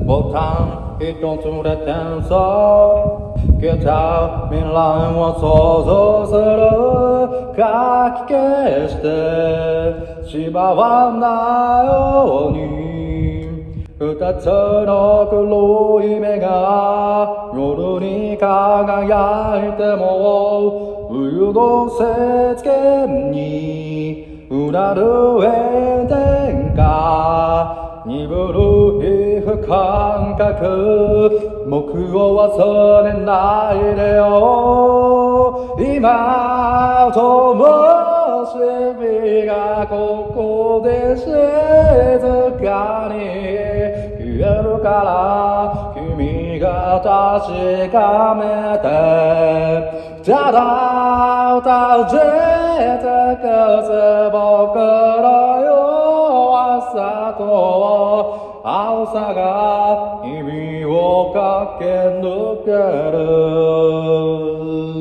ボタン一つで転送消えた未来を想像するかき消してしまわないように二つの黒い目が夜に輝いても冬の雪原にうなる炎天下鈍る皮膚感覚僕を忘れないでよ今灯火がここで静かに消えるから君が確かめてただ歌ってくず僕の弱さと青さが君を駆け抜ける